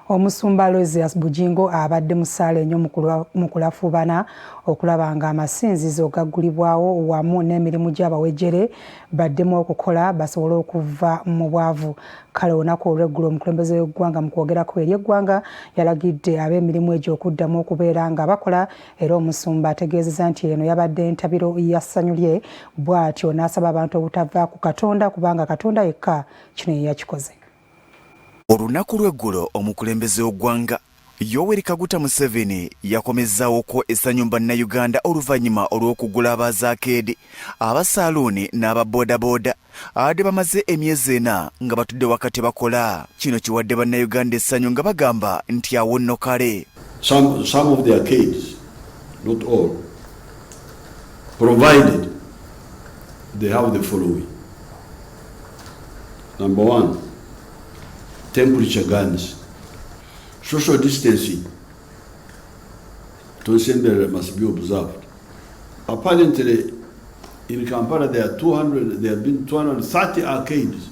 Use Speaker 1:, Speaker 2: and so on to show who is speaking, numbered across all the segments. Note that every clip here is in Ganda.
Speaker 1: Omusumba Bujjingo abadde musaale nnyo mu kulafubana okulaba nga amasinzizo gaggulibwawo wamu n'emirimu gy'abawejjere baddemu okukola basobole okuva mu bwavu. Kale olunaku olw'eggulo omukulembeze w'eggwanga mu kwogerako eri eggwanga yalagidde ab'emirimu egyo okuddamu okubeera nga bakola, era omusumba ategeezezza nti eno yabadde entabiro ya ssanyu lye, bw'atyo n'asaba abantu obutava ku Katonda kubanga Katonda yekka kino ye yakikoze.
Speaker 2: Olunaku lw'eggulo omukulembeze w'eggwanga Yoweri Kaguta Museveni yakomezzaawo essanyu bannayuganda oluvannyuma olw'okugula abazaakeedi, abasaaluuni n'ababoodaboda abadde bamaze emyezi 4 nga batudde wakati bakola. Kino kiwadde bannayuganda essanyu nga bagamba nti awo nno kale.
Speaker 3: Some of the arcades, not all, provided they have the following. Number 1, temperature guns. Social distancing to assembly must be observed. Apparently, in Kampala there have been 230 arcades.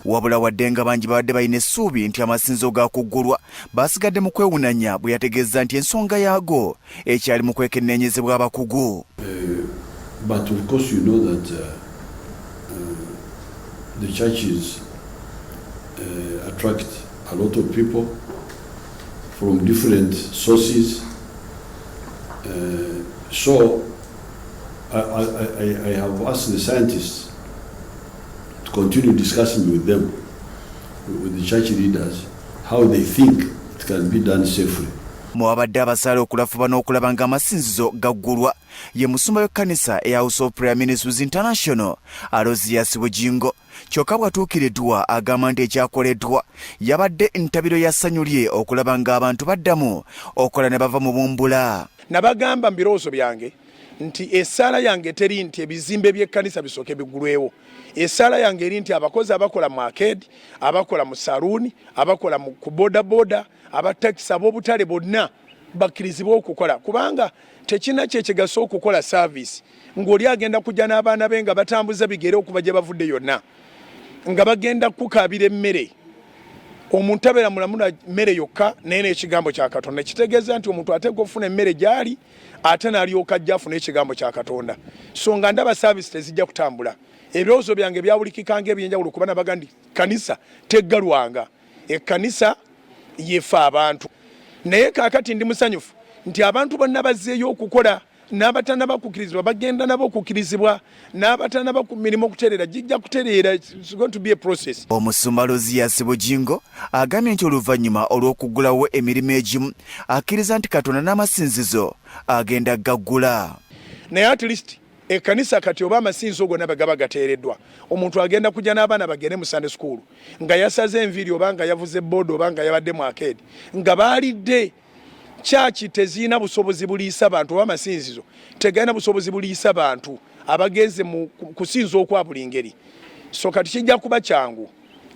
Speaker 2: Wabula wadde nga bangi babadde balina essuubi nti amasinzizo gaakuggulwa, basigadde mu kwewunanya bwe yategeeza nti ensonga yaago ekyali mu kwekenneenyezebwa abakugu.
Speaker 3: But of course you know that the churches attract a lot of people from different sources. So I have asked the scientists to continue discussing with them, with the church leaders, how they think it can be done safely.
Speaker 2: Mwabadde abasaale okulafuba n'okulaba nga amasinzizo gaggulwa ye musumba w'ekkanisa eya House of Prayer Ministries International Bujjingo. Kyokka bw'atuukireddwa agamba nti ekyakoleddwa yabadde entabiro ya ssanyu lye okulaba nga abantu baddamu okola ne bava mu bumbula.
Speaker 4: Nabagamba mu birowoozo byange nti essaala yange teri nti ebizimbe by'ekkanisa bisooke biggulwewo. Essaala yange eri nti abakozi abakola mu arcade, abakola mu saluuni, abakola ku bodaboda, abatakisi, ab'obutale bonna bakkirizibwa okukola, kubanga tekina kyekigasa okukola service ng'oli agenda kujja n'abaana be nga batambuza bigere okuva gye bavudde yonna, nga bagenda kukaabira emmere. Omuntu abeera mulamula mmere yokka naye n'ekigambo kya Katonda. Kitegeeza nti omuntu ateeka okufuna emmere gy'ali ate n'alyoka ajja afuna ekigambo kya Katonda. So nga ndaba service tezijja kutambula. Ebirowoozo byange byawulikikanga ebyenjawulo kuba nabaga nti kanisa teggalwanga. Ekkanisa yefa abantu. Naye kaakati ndi musanyufu nti abantu bonna bazzeeyo okukola, n'abatanaba kukkirizibwa bagenda nabo okukkirizibwa, n'abatanaba ku mirimu okutereera gijja kutereera. It's going to be a process.
Speaker 2: Omusumba Bujjingo agambye nti oluvannyuma olw'okuggulawo emirimu egimu akkiriza nti Katonda n'amasinzizo agenda gaggula.
Speaker 4: Naye at least ekkanisa kati oba amasinzizo gonna bagaba gateereddwa, omuntu agenda kujja n'abaana bagende mu Sunday school nga yasaze enviiri oba nga yavuze booda oba nga yabadde mu arcade nga baalidde. Chachi tezina busobozi buliisa abantu oba amasinzizo tegana busobozi buliisa abantu abagenze mu kusinza okwa buli ngeri. So kati kijja kuba kyangu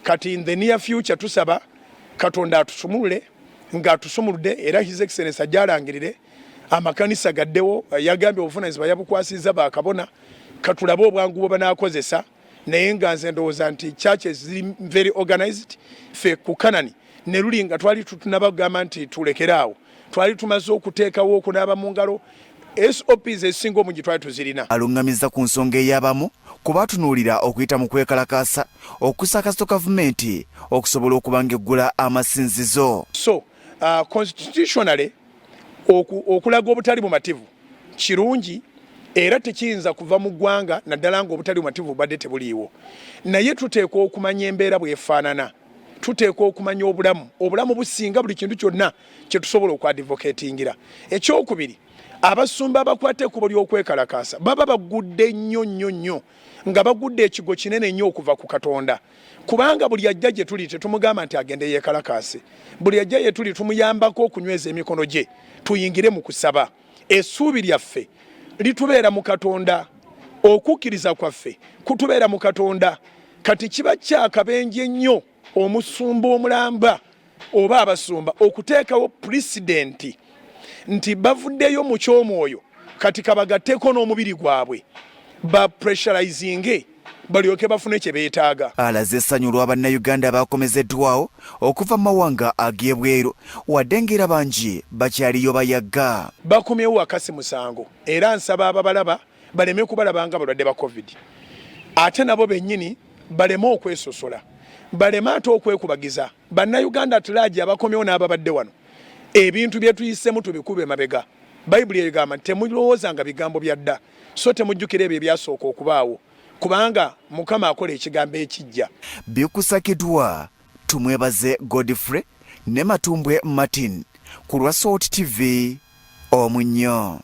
Speaker 4: kati in the near future tusaba Katonda atusumulule nga atusumuludde, era His Excellency ajalangirire amakanisa gaddewo, yagambye obuvunaanyizibwa yabukwasizza bakabona, katulabe obwangu bwe banaakozesa. Naye nga nze ndowooza nti churches ziri very organized. Fe ku Kanani ne luli nga twali tunabagamba nti tulekeraawo, twali tumaze okuteekawo okunaaba mu ngalo, SOPs ezisinga omungi twali tuzirina.
Speaker 2: Aluŋŋamizza ku nsonga ey'abamu kuba atunuulira okuyita mu kwekalakaasa okusakaza gavumenti okusobola okuba ng'eggula amasinzizo.
Speaker 4: So constitutionally okulaga obutali bumativu kirungi, era tekiyinza kuva mu ggwanga naddala nga obutali bumativu bubadde tebuliiwo. Naye tuteekwa okumanya embeera bw'efaanana, tuteekwa okumanya obulamu businga buli kintu kyonna kye tusobola okwadvocatingira. Ekyokubiri, abasumba abakwate ekkubo ly'okwekalakaasa baba bagudde nnyo nga bagudde ekigo kinene nnyo okuva ku Katonda, kubanga buli ajja gye tuli tetumugamba nti agende yeekalakaase. Buli ajja gye tuli tumuyambako okunyweza emikono gye tuyingire mu kusaba. Essuubi lyaffe litubeera mu Katonda, okukkiriza kwaffe kutubeera mu Katonda. Kati kiba kyakabenje nnyo omusumba omulamba oba abasumba okuteekawo precedent nti bavuddeyo mu ky'omwoyo kati kabagatteko n'omubiri gwabwe ba pressurizinge balyoke bafune kye beetaaga.
Speaker 2: Alaze essanyu lw'Abannayuganda abakomezeddwawo okuva mu mawanga ag'ebweru wadde ng'era bangi bakyaliyo bayagga.
Speaker 4: Bakomyewo wakasi musango era nsaba ababalaba baleme kubalaba nga balwadde ba COVID. Ate nabo bennyini baleme okwesosola, baleme ate okwekubagiza. Bannayuganda tulaaji abakomyewo n'ababadde wano ebintu bye tuyisemu tubikube mabega. Bayibuli egamba nti temulowooza nga bigambo bya dda, so temujjukira ebyo ebyasooka okubaawo, kubanga Mukama akola ekigambo ekijja.
Speaker 2: Bikusakiddwa tumwebaze Godfrey ne Matumbwe Martin ku lwa Salt TV Omunnyo.